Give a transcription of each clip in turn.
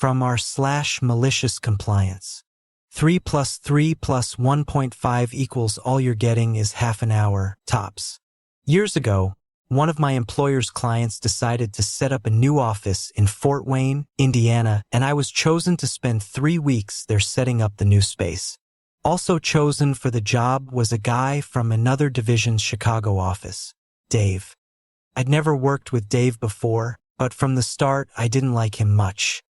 from r/malicious compliance. 3 plus 3 plus 1.5 equals all you're getting is half an hour, tops. Years ago, one of my employer's clients decided to set up a new office in Fort Wayne, Indiana, and I was chosen to spend 3 weeks there setting up the new space. Also chosen for the job was a guy from another division's Chicago office, Dave. I'd never worked with Dave before, but from the start I didn't like him much.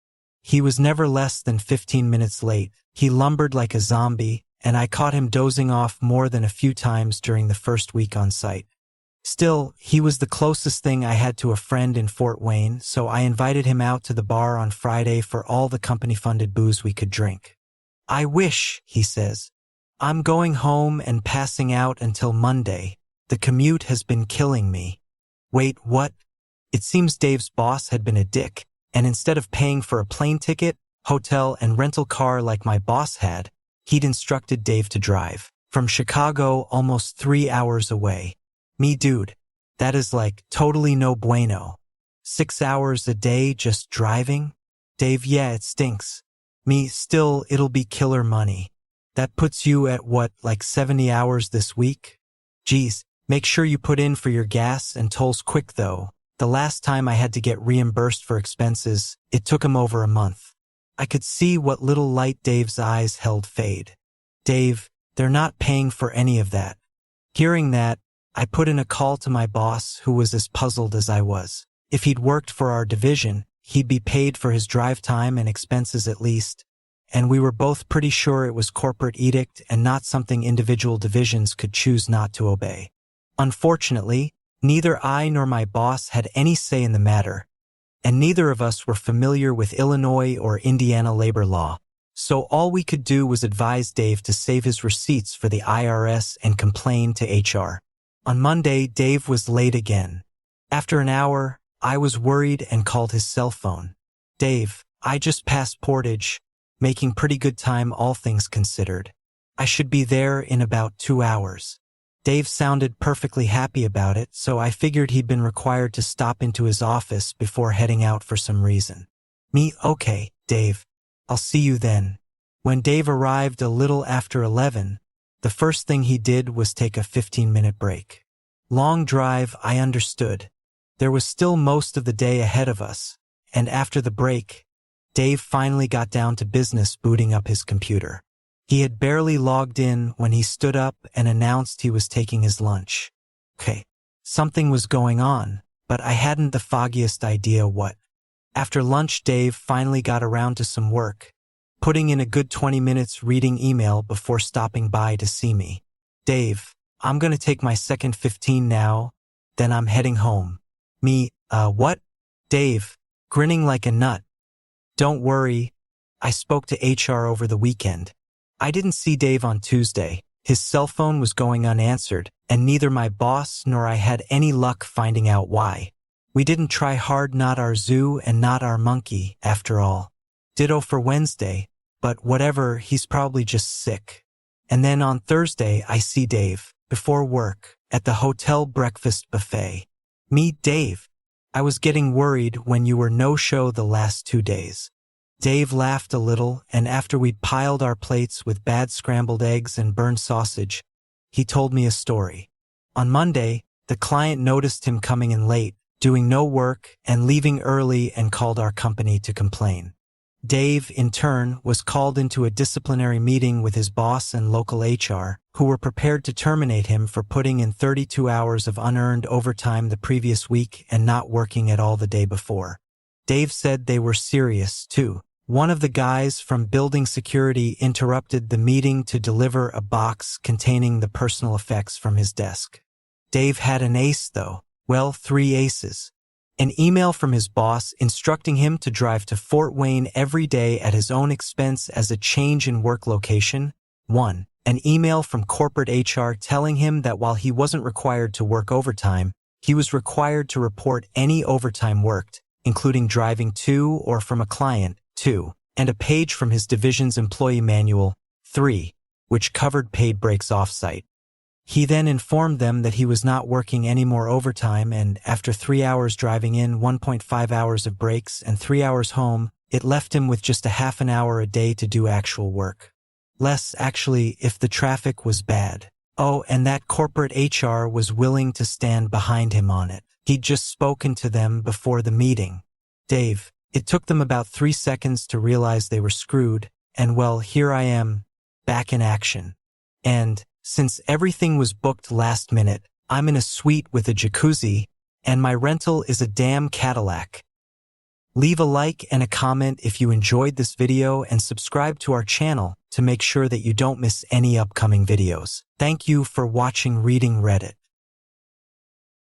He was never less than 15 minutes late. He lumbered like a zombie, and I caught him dozing off more than a few times during the first week on site. Still, he was the closest thing I had to a friend in Fort Wayne, so I invited him out to the bar on Friday for all the company-funded booze we could drink. "I wish," he says. "I'm going home and passing out until Monday. The commute has been killing me." Wait, what? It seems Dave's boss had been a dick, and instead of paying for a plane ticket, hotel, and rental car like my boss had, he'd instructed Dave to drive from Chicago almost 3 hours away. Me, dude, that is like totally no bueno. 6 hours a day just driving? Dave, yeah, it stinks. Me, still, it'll be killer money. That puts you at what, like 70 hours this week? Geez, make sure you put in for your gas and tolls quick though. The last time I had to get reimbursed for expenses, it took him over a month. I could see what little light Dave's eyes held fade. Dave, they're not paying for any of that. Hearing that, I put in a call to my boss, who was as puzzled as I was. If he'd worked for our division, he'd be paid for his drive time and expenses at least, and we were both pretty sure it was corporate edict and not something individual divisions could choose not to obey. Unfortunately, neither I nor my boss had any say in the matter, and neither of us were familiar with Illinois or Indiana labor law, so all we could do was advise Dave to save his receipts for the IRS and complain to HR. On Monday, Dave was late again. After an hour, I was worried and called his cell phone. "Dave, I just passed Portage, making pretty good time all things considered. I should be there in about 2 hours. Dave sounded perfectly happy about it, so I figured he'd been required to stop into his office before heading out for some reason. Me, okay, Dave, I'll see you then. When Dave arrived a little after 11, the first thing he did was take a 15-minute break. Long drive, I understood. There was still most of the day ahead of us, and after the break, Dave finally got down to business booting up his computer. He had barely logged in when he stood up and announced he was taking his lunch. Okay, something was going on, but I hadn't the foggiest idea what. After lunch, Dave finally got around to some work, putting in a good 20 minutes reading email before stopping by to see me. "Dave, I'm gonna take my second 15 now, then I'm heading home." Me, what? Dave, grinning like a nut. "Don't worry, I spoke to HR over the weekend." I didn't see Dave on Tuesday. His cell phone was going unanswered, and neither my boss nor I had any luck finding out why. We didn't try hard, not our zoo and not our monkey, after all. Ditto for Wednesday, but whatever, he's probably just sick. And then on Thursday, I see Dave, before work, at the hotel breakfast buffet. Me, Dave, I was getting worried when you were no-show the last 2 days. Dave laughed a little, and after we'd piled our plates with bad scrambled eggs and burned sausage, he told me a story. On Monday, the client noticed him coming in late, doing no work, and leaving early, and called our company to complain. Dave, in turn, was called into a disciplinary meeting with his boss and local HR, who were prepared to terminate him for putting in 32 hours of unearned overtime the previous week and not working at all the day before. Dave said they were serious, too. One of the guys from building security interrupted the meeting to deliver a box containing the personal effects from his desk. Dave had an ace, though. Well, 3 aces. An email from his boss instructing him to drive to Fort Wayne every day at his own expense as a change in work location. 1. An email from corporate HR telling him that while he wasn't required to work overtime, he was required to report any overtime worked, including driving to or from a client. 2. And a page from his division's employee manual. 3. Which covered paid breaks off-site. He then informed them that he was not working any more overtime, and after 3 hours driving in, 1.5 hours of breaks, and 3 hours home, It left him with just a half an hour a day to do actual work. Less, actually, if the traffic was bad. Oh, and that corporate HR was willing to stand behind him on it. He'd just spoken to them before the meeting. Dave, it took them about 3 seconds to realize they were screwed, and well, here I am, back in action. And, since everything was booked last minute, I'm in a suite with a jacuzzi, and my rental is a damn Cadillac. Leave a like and a comment if you enjoyed this video and subscribe to our channel to make sure that you don't miss any upcoming videos. Thank you for watching Reading Reddit.